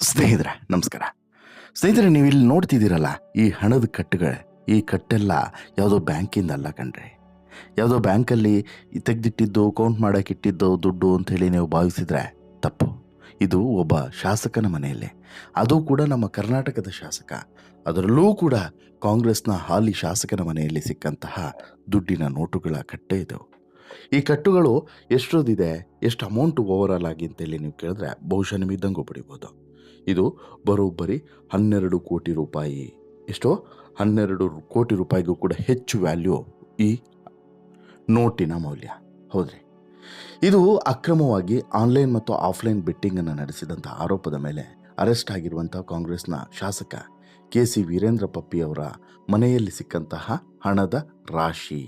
ಸ್ನೇಹಿತರೆ ನಮಸ್ಕಾರ. ಸ್ನೇಹಿತರೆ, ನೀವು ಇಲ್ಲಿ ನೋಡ್ತಿದ್ದೀರಲ್ಲ, ಈ ಹಣದ ಕಟ್ಟುಗಳೇ, ಈ ಕಟ್ಟೆಲ್ಲ ಯಾವುದೋ ಬ್ಯಾಂಕಿಂದ ಅಲ್ಲ ಕಣ್ರಿ. ಯಾವುದೋ ಬ್ಯಾಂಕಲ್ಲಿ ತೆಗೆದಿಟ್ಟಿದ್ದು ಕೌಂಟ್ ಮಾಡೋಕೆ ಇಟ್ಟಿದ್ದು ದುಡ್ಡು ಅಂಥೇಳಿ ನೀವು ಭಾವಿಸಿದ್ರೆ ತಪ್ಪು. ಇದು ಒಬ್ಬ ಶಾಸಕನ ಮನೆಯಲ್ಲಿ, ಅದು ಕೂಡ ನಮ್ಮ ಕರ್ನಾಟಕದ ಶಾಸಕ, ಅದರಲ್ಲೂ ಕೂಡ ಕಾಂಗ್ರೆಸ್ನ ಹಾಲಿ ಶಾಸಕನ ಮನೆಯಲ್ಲಿ ಸಿಕ್ಕಂತಹ ದುಡ್ಡಿನ ನೋಟುಗಳ ಕಟ್ಟೆ ಇದು. ಈ ಕಟ್ಟುಗಳು ಎಷ್ಟೊಂದಿದೆ, ಎಷ್ಟು ಅಮೌಂಟ್ ಓವರಾಲ್ ಆಗಿ ಅಂತೇಳಿ ನೀವು ಕೇಳಿದ್ರೆ ಬಹುಶಃ ನಿಮಗೆ ದಂಗು ಬಡಿಬೋದು. ಇದು ಬರೋಬ್ಬರಿ 12 ಕೋಟಿ ರೂಪಾಯಿ. ಎಷ್ಟೋ 12 ಕೋಟಿ ರೂಪಾಯಿಗೂ ಕೂಡ ಹೆಚ್ಚು ವ್ಯಾಲ್ಯೂ ಈ ನೋಟಿನ ಮೌಲ್ಯ. ಹೌದ್ರಿ, ಇದು ಅಕ್ರಮವಾಗಿ ಆನ್ಲೈನ್ ಮತ್ತು ಆಫ್ಲೈನ್ ಬೆಟ್ಟಿಂಗನ್ನು ನಡೆಸಿದಂಥ ಆರೋಪದ ಮೇಲೆ ಅರೆಸ್ಟ್ ಆಗಿರುವಂಥ ಕಾಂಗ್ರೆಸ್ನ ಶಾಸಕ KC ವೀರೇಂದ್ರ ಪಪ್ಪಿ ಅವರ ಮನೆಯಲ್ಲಿ ಸಿಕ್ಕಂತಹ ಹಣದ ರಾಶಿ.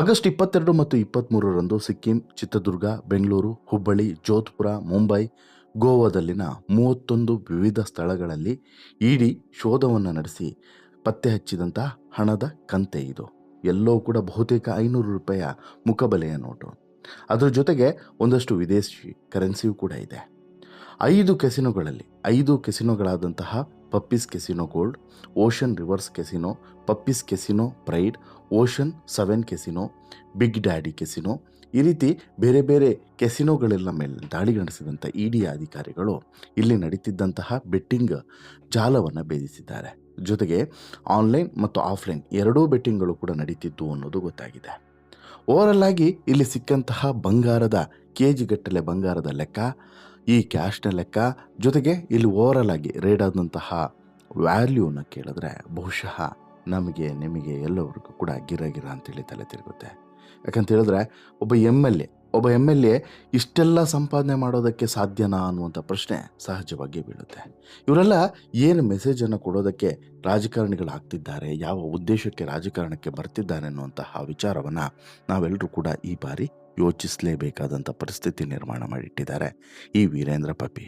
ಆಗಸ್ಟ್ 22 ಮತ್ತು 23ರಂದು ಸಿಕ್ಕಿಂ, ಚಿತ್ರದುರ್ಗ, ಬೆಂಗಳೂರು, ಹುಬ್ಬಳ್ಳಿ, ಜೋಧ್ಪುರ, ಮುಂಬೈ, ಗೋವಾದಲ್ಲಿನ 31 ವಿವಿಧ ಸ್ಥಳಗಳಲ್ಲಿ ಇಡಿ ಶೋಧವನ್ನು ನಡೆಸಿ ಪತ್ತೆ ಹಚ್ಚಿದಂಥ ಹಣದ ಕಂತೆ ಇದು. ಎಲ್ಲವೂ ಕೂಡ ಬಹುತೇಕ 500 ರೂಪಾಯಿಯ ಮುಖಬೆಲೆಯ ನೋಟು. ಅದರ ಜೊತೆಗೆ ಒಂದಷ್ಟು ವಿದೇಶಿ ಕರೆನ್ಸಿಯೂ ಕೂಡ ಇದೆ. 5 ಕೆಸಿನೋಗಳಾದಂತಹ Puppy's Casino Gold, Ocean Rivers Casino, Puppy's Casino Pride, Ocean 7 Casino, Big Daddy Casino, ಈ ರೀತಿ ಬೇರೆ ಬೇರೆ ಕೆಸಿನೋಗಳೆಲ್ಲ ಮೇಲೆ ದಾಳಿ ನಡೆಸಿದಂಥ ಇಡಿ ಅಧಿಕಾರಿಗಳು ಇಲ್ಲಿ ನಡೀತಿದ್ದಂತಹ ಬೆಟ್ಟಿಂಗ್ ಜಾಲವನ್ನು ಭೇದಿಸಿದ್ದಾರೆ. ಜೊತೆಗೆ ಆನ್ಲೈನ್ ಮತ್ತು ಆಫ್ಲೈನ್ ಎರಡೂ ಬೆಟ್ಟಿಂಗ್ಗಳು ಕೂಡ ನಡೀತಿದ್ದು ಅನ್ನೋದು ಗೊತ್ತಾಗಿದೆ. ಓವರಲ್ ಆಗಿ ಇಲ್ಲಿ ಸಿಕ್ಕಂತಹ ಬಂಗಾರದ ಕೆಜಿಗಟ್ಟಲೆ ಬಂಗಾರದ ಲೆಕ್ಕ, ಈ ಕ್ಯಾಶ್ನ ಲೆಕ್ಕ, ಜೊತೆಗೆ ಇಲ್ಲಿ ಓವರಲ್ ಆಗಿ ರೇಡ್ ಆದಂತಹ ವ್ಯಾಲ್ಯೂನ ಕೇಳಿದ್ರೆ ಬಹುಶಃ ನಮಗೆ ನಿಮಗೆ ಎಲ್ಲರಿಗೂ ಕೂಡ ಗಿರ ಅಂತೇಳಿ ತಲೆ ತಿರುಗುತ್ತೆ. ಯಾಕಂತ ಹೇಳಿದ್ರೆ ಒಬ್ಬ ಎಮ್ ಎಲ್ ಎ ಇಷ್ಟೆಲ್ಲ ಸಂಪಾದನೆ ಮಾಡೋದಕ್ಕೆ ಸಾಧ್ಯನಾ ಅನ್ನುವಂಥ ಪ್ರಶ್ನೆ ಸಹಜವಾಗಿ ಬೀಳುತ್ತೆ. ಇವರೆಲ್ಲ ಏನು ಮೆಸೇಜನ್ನು ಕೊಡೋದಕ್ಕೆ ರಾಜಕಾರಣಿಗಳಾಗ್ತಿದ್ದಾರೆ, ಯಾವ ಉದ್ದೇಶಕ್ಕೆ ರಾಜಕಾರಣಕ್ಕೆ ಬರ್ತಿದ್ದಾರೆ ಅನ್ನುವಂತಹ ವಿಚಾರವನ್ನು ನಾವೆಲ್ಲರೂ ಕೂಡ ಈ ಬಾರಿ ಯೋಚಿಸಲೇಬೇಕಾದಂಥ ಪರಿಸ್ಥಿತಿ ನಿರ್ಮಾಣ ಮಾಡಿಟ್ಟಿದ್ದಾರೆ ಈ ವೀರೇಂದ್ರ ಪಪ್ಪಿ.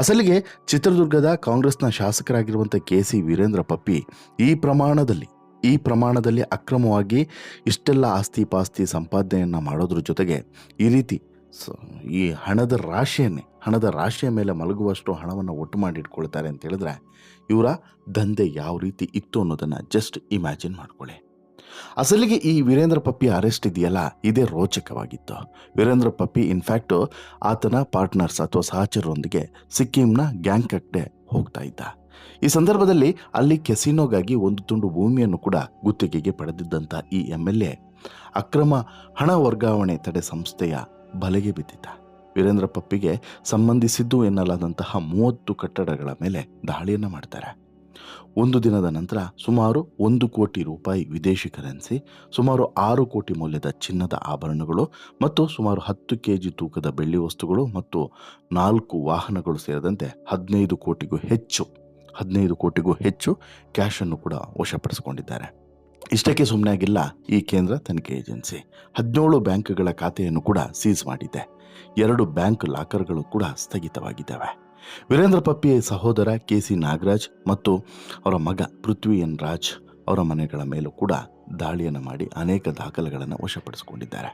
ಅಸಲಿಗೆ ಚಿತ್ರದುರ್ಗದ ಕಾಂಗ್ರೆಸ್ನ ಶಾಸಕರಾಗಿರುವಂಥ KC ವೀರೇಂದ್ರ ಪಪ್ಪಿ ಈ ಪ್ರಮಾಣದಲ್ಲಿ ಅಕ್ರಮವಾಗಿ ಇಷ್ಟೆಲ್ಲ ಆಸ್ತಿ ಪಾಸ್ತಿ ಸಂಪಾದನೆಯನ್ನು ಮಾಡೋದ್ರ ಜೊತೆಗೆ ಈ ರೀತಿ ಈ ಹಣದ ರಾಶಿಯ ಮೇಲೆ ಮಲಗುವಷ್ಟು ಹಣವನ್ನು ಒಟ್ಟು ಮಾಡಿ ಇಟ್ಕೊಳ್ತಾರೆ ಅಂತ ಹೇಳಿದ್ರೆ ಇವರ ದಂಧೆ ಯಾವ ರೀತಿ ಇತ್ತು ಅನ್ನೋದನ್ನು ಜಸ್ಟ್ ಇಮ್ಯಾಜಿನ್ ಮಾಡ್ಕೊಳ್ಳಿ. ಅಸಲಿಗೆ ಈ ವೀರೇಂದ್ರ ಪಪ್ಪಿ ಅರೆಸ್ಟ್ ಇದೆಯಲ್ಲ, ಇದೇ ರೋಚಕವಾಗಿತ್ತು. ವೀರೇಂದ್ರ ಪಪ್ಪಿ ಇನ್ಫ್ಯಾಕ್ಟು ಆತನ ಪಾರ್ಟ್ನರ್ಸ್ ಅಥವಾ ಸಹಚರರೊಂದಿಗೆ ಸಿಕ್ಕಿಂನ ಗ್ಯಾಂಗ್ಟಾಕ್ಗೆ ಹೋಗ್ತಾ ಇದ್ದ. ಈ ಸಂದರ್ಭದಲ್ಲಿ ಅಲ್ಲಿ ಕೆಸಿನೋಗಾಗಿ ಒಂದು ತುಂಡು ಭೂಮಿಯನ್ನು ಕೂಡ ಗುತ್ತಿಗೆಗೆ ಪಡೆದಿದ್ದಂಥ ಈ MLA ಅಕ್ರಮ ಹಣ ವರ್ಗಾವಣೆ ತಡೆ ಸಂಸ್ಥೆಯ ಬಲೆಗೆ ಬಿದ್ದಿದ್ದ. ವೀರೇಂದ್ರ ಪಪ್ಪಿಗೆ ಸಂಬಂಧಿಸಿದ್ದು ಎನ್ನಲಾದಂತಹ 30 ಕಟ್ಟಡಗಳ ಮೇಲೆ ದಾಳಿಯನ್ನು ಮಾಡ್ತಾರೆ. ಒಂದು ದಿನದ ನಂತರ ಸುಮಾರು 1 ಕೋಟಿ ರೂಪಾಯಿ ವಿದೇಶಿ ಕರೆನ್ಸಿ, ಸುಮಾರು 6 ಕೋಟಿ ಮೌಲ್ಯದ ಚಿನ್ನದ ಆಭರಣಗಳು ಮತ್ತು ಸುಮಾರು 10 kg ತೂಕದ ಬೆಳ್ಳಿ ವಸ್ತುಗಳು ಮತ್ತು 4 ವಾಹನಗಳು ಸೇರಿದಂತೆ 15 ಕೋಟಿಗೂ ಹೆಚ್ಚು ಕ್ಯಾಶನ್ನು ಕೂಡ ವಶಪಡಿಸಿಕೊಂಡಿದ್ದಾರೆ. ಇಷ್ಟಕ್ಕೆ ಸುಮ್ಮನೆ ಆಗಿಲ್ಲ ಈ ಕೇಂದ್ರ ತನಿಖೆ ಏಜೆನ್ಸಿ. 17 ಬ್ಯಾಂಕ್ಗಳ ಖಾತೆಯನ್ನು ಕೂಡ ಸೀಸ್ ಮಾಡಿದೆ. 2 ಬ್ಯಾಂಕ್ ಲಾಕರ್ಗಳು ಕೂಡ ಸ್ಥಗಿತವಾಗಿದ್ದಾವೆ. ವೀರೇಂದ್ರ ಪಪ್ಪಿ ಸಹೋದರ KC ನಾಗರಾಜ್ ಮತ್ತು ಅವರ ಮಗ ಪೃಥ್ವಿ ಎನ್ ರಾಜ್ ಅವರ ಮನೆಗಳ ಮೇಲೂ ಕೂಡ ದಾಳಿಯನ್ನು ಮಾಡಿ ಅನೇಕ ದಾಖಲೆಗಳನ್ನು ವಶಪಡಿಸಿಕೊಂಡಿದ್ದಾರೆ.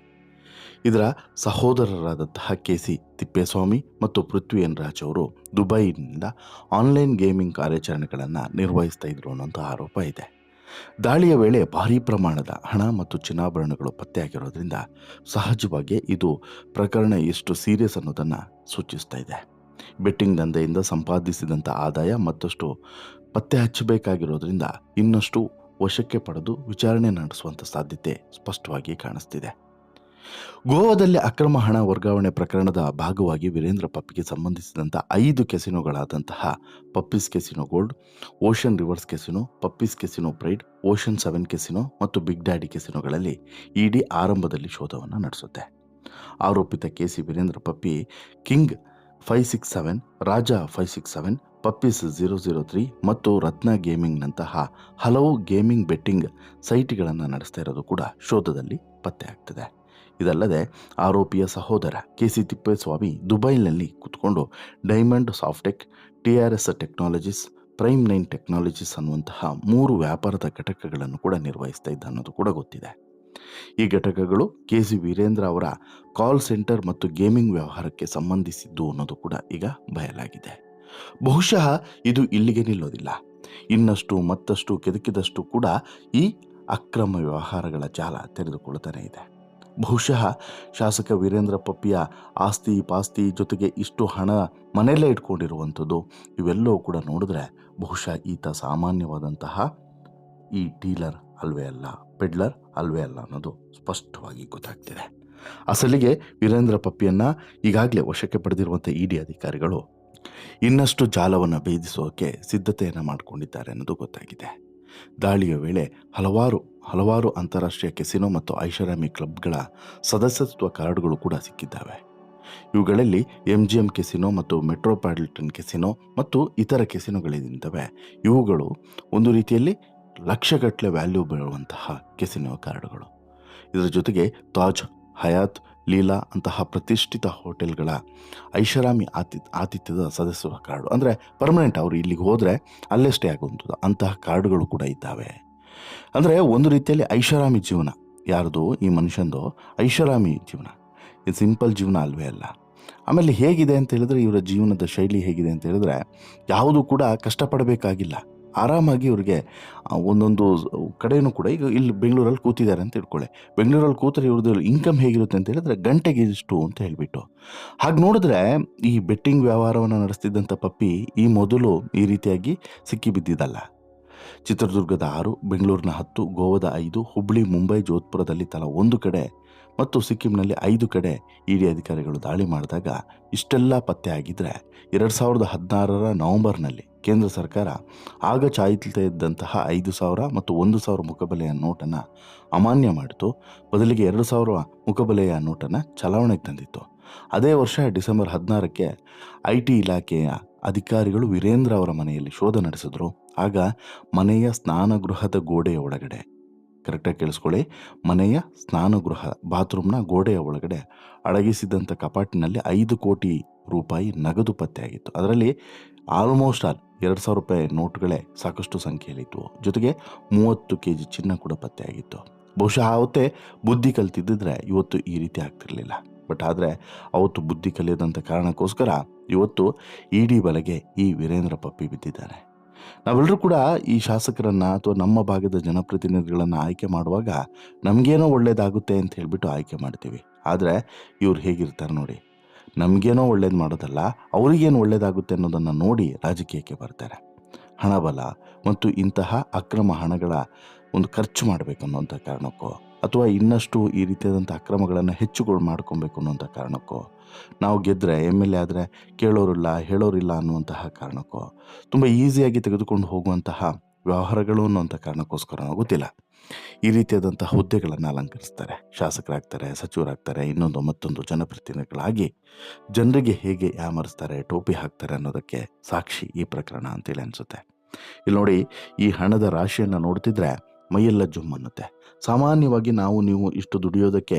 ಇದರ ಸಹೋದರರಾದಂತಹ KC ತಿಪ್ಪೇಸ್ವಾಮಿ ಮತ್ತು ಪೃಥ್ವಿ ಎನ್ ರಾಜ್ ಅವರು ದುಬೈನಿಂದ ಆನ್ಲೈನ್ ಗೇಮಿಂಗ್ ಕಾರ್ಯಾಚರಣೆಗಳನ್ನು ನಿರ್ವಹಿಸ್ತಾ ಇದ್ರು ಅನ್ನೋಂಥ ಆರೋಪ ಇದೆ. ದಾಳಿಯ ವೇಳೆ ಭಾರೀ ಪ್ರಮಾಣದ ಹಣ ಮತ್ತು ಚಿನ್ನಾಭರಣಗಳು ಪತ್ತೆಯಾಗಿರೋದ್ರಿಂದ ಸಹಜವಾಗಿ ಇದು ಪ್ರಕರಣ ಎಷ್ಟು ಸೀರಿಯಸ್ ಅನ್ನೋದನ್ನು ಸೂಚಿಸ್ತಾ ಇದೆ. ಬೆಟ್ಟಿಂಗ್ ದಂಧೆಯಿಂದ ಸಂಪಾದಿಸಿದಂಥ ಆದಾಯ ಮತ್ತಷ್ಟು ಪತ್ತೆ ಹಚ್ಚಬೇಕಾಗಿರೋದ್ರಿಂದ ಇನ್ನಷ್ಟು ವಶಕ್ಕೆ ಪಡೆದು ವಿಚಾರಣೆ ನಡೆಸುವಂಥ ಸಾಧ್ಯತೆ ಸ್ಪಷ್ಟವಾಗಿ ಕಾಣಿಸ್ತಿದೆ. ಗೋವಾದಲ್ಲಿ ಅಕ್ರಮ ಹಣ ವರ್ಗಾವಣೆ ಪ್ರಕರಣದ ಭಾಗವಾಗಿ ವೀರೇಂದ್ರ ಪಪ್ಪಿಗೆ ಸಂಬಂಧಿಸಿದಂಥ 5 ಕೆಸಿನೋಗಳಾದಂತಹ Puppy's Casino Gold, Ocean Rivers Casino, Puppy's Casino Pride, Ocean 7 Casino ಮತ್ತು ಬಿಗ್ ಡ್ಯಾಡಿ ಕೆಸಿನೋಗಳಲ್ಲಿ ಇಡಿ ಆರಂಭದಲ್ಲಿ ಶೋಧವನ್ನು ನಡೆಸುತ್ತೆ. ಆರೋಪಿತ KC Veerendra Puppy King 567, Raja 567, Puppy's 003 ಮತ್ತು ರತ್ನ ಗೇಮಿಂಗ್ನಂತಹ ಹಲವು ಗೇಮಿಂಗ್ ಬೆಟ್ಟಿಂಗ್ ಸೈಟ್ಗಳನ್ನು ನಡೆಸ್ತಾ ಇರೋದು ಕೂಡ ಶೋಧದಲ್ಲಿ ಪತ್ತೆ ಆಗ್ತದೆ. ಇದಲ್ಲದೆ ಆರೋಪಿಯ ಸಹೋದರ KC ತಿಪ್ಪೇಸ್ವಾಮಿ ದುಬೈನಲ್ಲಿ ಕೂತ್ಕೊಂಡು diamond Softech, TRS technologies, prime 9 technologies ಅನ್ನುವಂತಹ 3 ವ್ಯಾಪಾರದ ಘಟಕಗಳನ್ನು ಕೂಡ ನಿರ್ವಹಿಸ್ತಾ ಇದ್ದ ಅನ್ನೋದು ಕೂಡ ಗೊತ್ತಿದೆ. ಈ ಘಟಕಗಳು KC ವೀರೇಂದ್ರ ಅವರ ಕಾಲ್ ಸೆಂಟರ್ ಮತ್ತು ಗೇಮಿಂಗ್ ವ್ಯವಹಾರಕ್ಕೆ ಸಂಬಂಧಿಸಿದ್ದು ಅನ್ನೋದು ಕೂಡ ಈಗ ಬಯಲಾಗಿದೆ. ಬಹುಶಃ ಇದು ಇಲ್ಲಿಗೆ ನಿಲ್ಲೋದಿಲ್ಲ. ಇನ್ನಷ್ಟು ಮತ್ತಷ್ಟು ಕೆದಕಿದಷ್ಟು ಕೂಡ ಈ ಅಕ್ರಮ ವ್ಯವಹಾರಗಳ ಜಾಲ ತೆರೆದುಕೊಳ್ಳುತ್ತಾನೆ ಇದೆ. ಬಹುಶಃ ಶಾಸಕ ವೀರೇಂದ್ರ ಪಪ್ಪಿಯ ಆಸ್ತಿ ಪಾಸ್ತಿ ಜೊತೆಗೆ ಇಷ್ಟು ಹಣ ಮನೆಯಲ್ಲೇ ಇಟ್ಕೊಂಡಿರುವಂಥದ್ದು ಇವೆಲ್ಲವೂ ಕೂಡ ನೋಡಿದ್ರೆ ಬಹುಶಃ ಈತ ಸಾಮಾನ್ಯವಾದಂತಹ ಈ ಡೀಲರ್ ಅಲ್ವೇ ಅಲ್ಲ, ಪೆಡ್ಲರ್ ಅಲ್ವೇ ಅಲ್ಲ ಅನ್ನೋದು ಸ್ಪಷ್ಟವಾಗಿ ಗೊತ್ತಾಗ್ತಿದೆ. ಅಸಲಿಗೆ ವೀರೇಂದ್ರ ಪಪ್ಪಿಯನ್ನು ಈಗಾಗಲೇ ವಶಕ್ಕೆ ಪಡೆದಿರುವಂಥ ಇಡಿ ಅಧಿಕಾರಿಗಳು ಇನ್ನಷ್ಟು ಜಾಲವನ್ನು ಭೇದಿಸೋಕೆ ಸಿದ್ಧತೆಯನ್ನು ಮಾಡಿಕೊಂಡಿದ್ದಾರೆ ಅನ್ನೋದು ಗೊತ್ತಾಗಿದೆ. ದಾಳಿಯ ವೇಳೆ ಹಲವಾರು ಅಂತಾರಾಷ್ಟ್ರೀಯ ಕೆಸಿನೋ ಮತ್ತು ಐಷಾರಾಮಿ ಕ್ಲಬ್ಗಳ ಸದಸ್ಯತ್ವ ಕಾರ್ಡ್ಗಳು ಕೂಡ ಸಿಕ್ಕಿದ್ದಾವೆ. ಇವುಗಳಲ್ಲಿ MGM ಕೆಸಿನೋ ಮತ್ತು ಮೆಟ್ರೋಪಾಲಿಟನ್ ಕೆಸಿನೋ ಮತ್ತು ಇತರ ಕೆಸಿನೋಗಳಿದ್ದಾವೆ. ಇವುಗಳು ಒಂದು ರೀತಿಯಲ್ಲಿ ಲಕ್ಷಗಟ್ಟಲೆ ವ್ಯಾಲ್ಯೂ ಬೀಳುವಂತಹ ಕೆಸಿನೋ ಕಾರ್ಡ್ಗಳು. ಇದರ ಜೊತೆಗೆ ತಾಜ್, ಹಯಾತ್, ಲೀಲಾ ಅಂತಹ ಪ್ರತಿಷ್ಠಿತ ಹೋಟೆಲ್ಗಳ ಐಷಾರಾಮಿ ಆತಿಥ್ಯದ ಸದಸ್ಯತ್ವ ಕಾರ್ಡು, ಅಂದರೆ ಪರ್ಮನೆಂಟ್ ಅವರು ಇಲ್ಲಿಗೆ ಹೋದರೆ ಅಲ್ಲೇ ಸ್ಟೇ ಆಗುವಂಥದ್ದು ಅಂತಹ ಕಾರ್ಡುಗಳು ಕೂಡ ಇದ್ದಾವೆ. ಅಂದರೆ ಒಂದು ರೀತಿಯಲ್ಲಿ ಐಷಾರಾಮಿ ಜೀವನ ಯಾರ್ದು, ಈ ಮನುಷ್ಯಂದು ಐಷಾರಾಮಿ ಜೀವನ. ಇದು ಸಿಂಪಲ್ ಜೀವನ ಅಲ್ವೇ ಅಲ್ಲ. ಆಮೇಲೆ ಹೇಗಿದೆ ಅಂತ ಹೇಳಿದ್ರೆ, ಇವರ ಜೀವನದ ಶೈಲಿ ಹೇಗಿದೆ ಅಂತ ಹೇಳಿದ್ರೆ ಯಾವುದು ಕೂಡ ಕಷ್ಟಪಡಬೇಕಾಗಿಲ್ಲ. ಆರಾಮಾಗಿ ಇವ್ರಿಗೆ ಒಂದೊಂದು ಕಡೆಯೂ ಕೂಡ, ಈಗ ಇಲ್ಲಿ ಬೆಂಗಳೂರಲ್ಲಿ ಕೂತಿದ್ದಾರೆ ಅಂತ ಇಟ್ಕೊಳ್ಳಿ, ಬೆಂಗಳೂರಲ್ಲಿ ಕೂತರೆ ಇವ್ರದ್ದು ಇನ್ಕಮ್ ಹೇಗಿರುತ್ತೆ ಅಂತ ಹೇಳಿದ್ರೆ ಗಂಟೆಗೆ ಇಷ್ಟು ಅಂತ ಹೇಳಿಬಿಟ್ಟು. ಹಾಗೆ ನೋಡಿದ್ರೆ ಈ ಬೆಟ್ಟಿಂಗ್ ವ್ಯವಹಾರವನ್ನು ನಡೆಸ್ತಿದ್ದಂಥ ಪಪ್ಪಿ ಈ ಮೊದಲು ಈ ರೀತಿಯಾಗಿ ಸಿಕ್ಕಿ ಬಿದ್ದಿದ್ದಲ್ಲ. ಚಿತ್ರದುರ್ಗದ 6, ಬೆಂಗಳೂರಿನ 10, ಗೋವಾದ 5, ಹುಬ್ಬಳ್ಳಿ, ಮುಂಬೈ, ಜೋಧ್ಪುರದಲ್ಲಿ ತಲಾ 1 ಕಡೆ ಮತ್ತು ಸಿಕ್ಕಿಂನಲ್ಲಿ 5 ಕಡೆ ಇಡಿ ಅಧಿಕಾರಿಗಳು ದಾಳಿ ಮಾಡಿದಾಗ ಇಷ್ಟೆಲ್ಲ ಪತ್ತೆ ಆಗಿದ್ದರೆ 2016 ನವೆಂಬರ್ನಲ್ಲಿ ಕೇಂದ್ರ ಸರ್ಕಾರ ಆಗ ಚಾಲ್ತಿಯಲ್ಲಿದ್ದಂತಹ ಇದ್ದಂತಹ 5,000 ಮತ್ತು 1,000 ಮುಖಬೆಲೆಯ ನೋಟನ್ನು ಅಮಾನ್ಯ ಮಾಡಿತು. ಬದಲಿಗೆ 2,000 ಮುಖಬೆಲೆಯ ನೋಟನ್ನು ಚಲಾವಣೆಗೆ ತಂದಿತ್ತು. ಅದೇ ವರ್ಷ ಡಿಸೆಂಬರ್ 16ಕ್ಕೆ IT ಇಲಾಖೆಯ ಅಧಿಕಾರಿಗಳು ವೀರೇಂದ್ರ ಅವರ ಮನೆಯಲ್ಲಿ ಶೋಧ ನಡೆಸಿದ್ರು. ಆಗ ಮನೆಯ ಸ್ನಾನಗೃಹದ ಗೋಡೆಯ ಒಳಗಡೆ, ಕರೆಕ್ಟಾಗಿ ಕೇಳಿಸ್ಕೊಳ್ಳಿ, ಮನೆಯ ಸ್ನಾನಗೃಹ ಬಾತ್ರೂಮ್ನ ಗೋಡೆಯ ಒಳಗಡೆ ಅಡಗಿಸಿದಂಥ ಕಪಾಟಿನಲ್ಲಿ 5 ಕೋಟಿ ರೂಪಾಯಿ ನಗದು ಪತ್ತೆಯಾಗಿತ್ತು. ಅದರಲ್ಲಿ ಆಲ್ಮೋಸ್ಟ್ 2,000 ರೂಪಾಯಿ ನೋಟ್ಗಳೇ ಸಾಕಷ್ಟು ಸಂಖ್ಯೆಯಲ್ಲಿತ್ತು. ಜೊತೆಗೆ 30 kg ಚಿನ್ನ ಕೂಡ ಪತ್ತೆಯಾಗಿತ್ತು. ಬಹುಶಃ ಆವತ್ತೇ ಬುದ್ಧಿ ಕಲ್ತಿದ್ದಿದ್ರೆ ಇವತ್ತು ಈ ರೀತಿ ಆಗ್ತಿರಲಿಲ್ಲ. ಬಟ್ ಆದರೆ ಅವತ್ತು ಬುದ್ಧಿ ಕಲಿಯದಂಥ ಕಾರಣಕ್ಕೋಸ್ಕರ ಇವತ್ತು ಇಡಿ ಬಲೆಗೆ ಈ ವೀರೇಂದ್ರ ಪಪ್ಪಿ ಬಿದ್ದಿದ್ದಾನೆ. ನಾವೆಲ್ಲರೂ ಕೂಡ ಈ ಶಾಸಕರನ್ನು ಅಥವಾ ನಮ್ಮ ಭಾಗದ ಜನಪ್ರತಿನಿಧಿಗಳನ್ನು ಆಯ್ಕೆ ಮಾಡುವಾಗ ನಮಗೇನೋ ಒಳ್ಳೇದಾಗುತ್ತೆ ಅಂತ ಹೇಳಿಬಿಟ್ಟು ಆಯ್ಕೆ ಮಾಡ್ತೀವಿ. ಆದರೆ ಇವ್ರು ಹೇಗಿರ್ತಾರೆ ನೋಡಿ, ನಮಗೇನೋ ಒಳ್ಳೇದು ಮಾಡೋದಲ್ಲ, ಅವರಿಗೇನು ಒಳ್ಳೇದಾಗುತ್ತೆ ಅನ್ನೋದನ್ನು ನೋಡಿ ರಾಜಕೀಯಕ್ಕೆ ಬರ್ತಾರೆ. ಹಣಬಲ ಮತ್ತು ಇಂತಹ ಅಕ್ರಮ ಹಣಗಳ ಒಂದು ಖರ್ಚು ಮಾಡಬೇಕು ಅನ್ನೋಂಥ ಕಾರಣಕ್ಕೋ, ಅಥವಾ ಇನ್ನಷ್ಟು ಈ ರೀತಿಯಾದಂಥ ಅಕ್ರಮಗಳನ್ನು ಹೆಚ್ಚುಗಳು ಮಾಡ್ಕೊಬೇಕು ಅನ್ನೋಂಥ ಕಾರಣಕ್ಕೋ, ನಾವು ಗೆದ್ದರೆ MLA ಆದರೆ ಕೇಳೋರಿಲ್ಲ ಹೇಳೋರಿಲ್ಲ ಅನ್ನುವಂತಹ ಕಾರಣಕ್ಕೋ, ತುಂಬ ಈಸಿಯಾಗಿ ತೆಗೆದುಕೊಂಡು ಹೋಗುವಂತಹ ವ್ಯವಹಾರಗಳು ಅನ್ನುವಂಥ ಕಾರಣಕ್ಕೋಸ್ಕರ ಗೊತ್ತಿಲ್ಲ ಈ ರೀತಿಯಾದಂಥ ಹುದ್ದೆಗಳನ್ನು ಅಲಂಕರಿಸ್ತಾರೆ. ಶಾಸಕರಾಗ್ತಾರೆ, ಸಚಿವರಾಗ್ತಾರೆ, ಇನ್ನೊಂದು ಮತ್ತೊಂದು ಜನಪ್ರತಿನಿಧಿಗಳಾಗಿ ಜನರಿಗೆ ಹೇಗೆ ಯಾಮರಿಸ್ತಾರೆ, ಟೋಪಿ ಹಾಕ್ತಾರೆ ಅನ್ನೋದಕ್ಕೆ ಸಾಕ್ಷಿ ಈ ಪ್ರಕರಣ ಅಂತೇಳಿ ಅನಿಸುತ್ತೆ. ಇಲ್ಲಿ ನೋಡಿ, ಈ ಹಣದ ರಾಶಿಯನ್ನು ನೋಡ್ತಿದ್ರೆ ಮೈಯೆಲ್ಲ ಜುಮ್ ಅನ್ನುತ್ತೆ. ಸಾಮಾನ್ಯವಾಗಿ ನೀವು ಇಷ್ಟು ದುಡಿಯೋದಕ್ಕೆ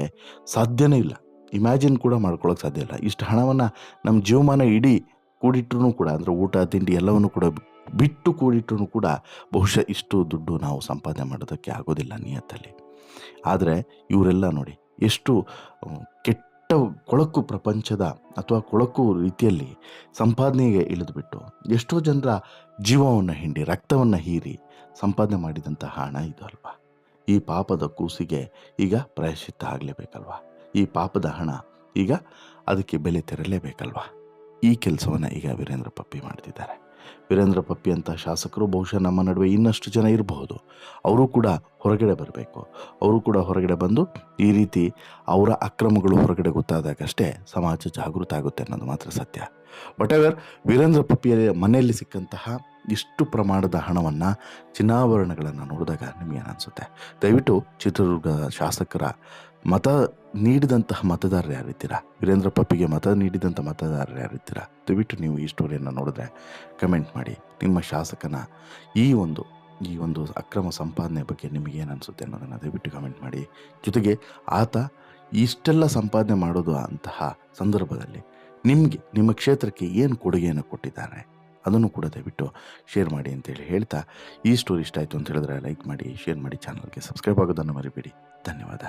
ಸಾಧ್ಯನೇ ಇಲ್ಲ, ಇಮ್ಯಾಜಿನ್ ಕೂಡ ಮಾಡ್ಕೊಳ್ಳೋಕೆ ಸಾಧ್ಯ ಇಲ್ಲ. ಇಷ್ಟು ಹಣವನ್ನು ನಮ್ಮ ಜೀವಮಾನ ಇಡೀ ಕೂಡಿಟ್ರೂ ಕೂಡ, ಅಂದರೆ ಊಟ ತಿಂಡಿ ಎಲ್ಲವನ್ನು ಕೂಡ ಬಿಟ್ಟು ಕೂಡಿಟ್ರೂ ಕೂಡ ಬಹುಶಃ ಇಷ್ಟು ದುಡ್ಡು ನಾವು ಸಂಪಾದನೆ ಮಾಡೋದಕ್ಕೆ ಆಗೋದಿಲ್ಲ ನಿಯತ್ತಲ್ಲಿ. ಆದರೆ ಇವರೆಲ್ಲ ನೋಡಿ ಎಷ್ಟು ಕೆಟ್ಟ ಕೊಳಕು ಪ್ರಪಂಚದ ಅಥವಾ ಕೊಳಕು ರೀತಿಯಲ್ಲಿ ಸಂಪಾದನೆಗೆ ಇಳಿದುಬಿಟ್ಟು ಎಷ್ಟೋ ಜನರ ಜೀವವನ್ನು ಹಿಂಡಿ ರಕ್ತವನ್ನು ಹೀರಿ ಸಂಪಾದನೆ ಮಾಡಿದಂತಹ ಹಣ ಇದು ಅಲ್ವಾ. ಈ ಪಾಪದ ಕೂಸಿಗೆ ಈಗ ಪ್ರಾಯಶ್ಚಿತ್ತ ಆಗಲೇಬೇಕಲ್ವಾ. ಈ ಪಾಪದ ಹಣ ಈಗ ಅದಕ್ಕೆ ಬೆಲೆ ತೆರಲೇಬೇಕಲ್ವಾ. ಈ ಕೆಲಸವನ್ನು ಈಗ ವೀರೇಂದ್ರ ಪಪ್ಪಿ ಮಾಡ್ತಿದ್ದಾರೆ. ವೀರೇಂದ್ರ ಪಪ್ಪಿ ಅಂತ ಶಾಸಕರು ಬಹುಶಃ ನಮ್ಮ ನಡುವೆ ಇನ್ನಷ್ಟು ಜನ ಇರಬಹುದು. ಅವರು ಕೂಡ ಹೊರಗಡೆ ಬರಬೇಕು. ಅವರು ಕೂಡ ಹೊರಗಡೆ ಬಂದು ಈ ರೀತಿ ಅವರ ಅಕ್ರಮಗಳು ಹೊರಗಡೆ ಗೊತ್ತಾದಾಗಷ್ಟೇ ಸಮಾಜ ಜಾಗೃತ ಆಗುತ್ತೆ ಅನ್ನೋದು ಮಾತ್ರ ಸತ್ಯ. ಬಟ್ ಎವರ್ ವೀರೇಂದ್ರ ಪಪ್ಪಿಯ ಮನೆಯಲ್ಲಿ ಸಿಕ್ಕಂತಹ ಇಷ್ಟು ಪ್ರಮಾಣದ ಹಣವನ್ನು, ಚಿನ್ನಾಭರಣಗಳನ್ನು ನೋಡಿದಾಗ ನಿಮಗೇನು ಅನಿಸುತ್ತೆ? ದಯವಿಟ್ಟು ಚಿತ್ರದುರ್ಗದ ಶಾಸಕರ ಮತ ನೀಡಿದಂತಹ ಮತದಾರರು ಯಾರಿದ್ದೀರಾ, ವೀರೇಂದ್ರ ಪಪ್ಪಿಗೆ ಮತ ನೀಡಿದಂಥ ಮತದಾರರು ಯಾರಿದ್ದೀರಾ, ದಯವಿಟ್ಟು ನೀವು ಈ ಸ್ಟೋರಿಯನ್ನು ನೋಡಿದ್ರೆ ಕಮೆಂಟ್ ಮಾಡಿ. ನಿಮ್ಮ ಶಾಸಕನ ಈ ಒಂದು ಅಕ್ರಮ ಸಂಪಾದನೆ ಬಗ್ಗೆ ನಿಮಗೇನು ಅನಿಸುತ್ತೆ ಅನ್ನೋದನ್ನು ದಯವಿಟ್ಟು ಕಮೆಂಟ್ ಮಾಡಿ. ಜೊತೆಗೆ ಆತ ಇಷ್ಟೆಲ್ಲ ಸಂಪಾದನೆ ಮಾಡೋದು ಅಂತಹ ಸಂದರ್ಭದಲ್ಲಿ ನಿಮ್ಮ ಕ್ಷೇತ್ರಕ್ಕೆ ಏನು ಕೊಡುಗೆಯನ್ನು ಕೊಟ್ಟಿದ್ದಾರೆ ಅದನ್ನು ಕೂಡ ದಯವಿಟ್ಟು ಶೇರ್ ಮಾಡಿ ಅಂತೇಳಿ ಹೇಳ್ತಾ, ಈ ಸ್ಟೋರಿ ಇಷ್ಟ ಆಯಿತು ಅಂತ ಹೇಳಿದ್ರೆ ಲೈಕ್ ಮಾಡಿ, ಶೇರ್ ಮಾಡಿ, ಚಾನಲ್ಗೆ ಸಬ್ಸ್ಕ್ರೈಬ್ ಆಗೋದನ್ನು ಮರಿಬೇಡಿ. ಧನ್ಯವಾದ.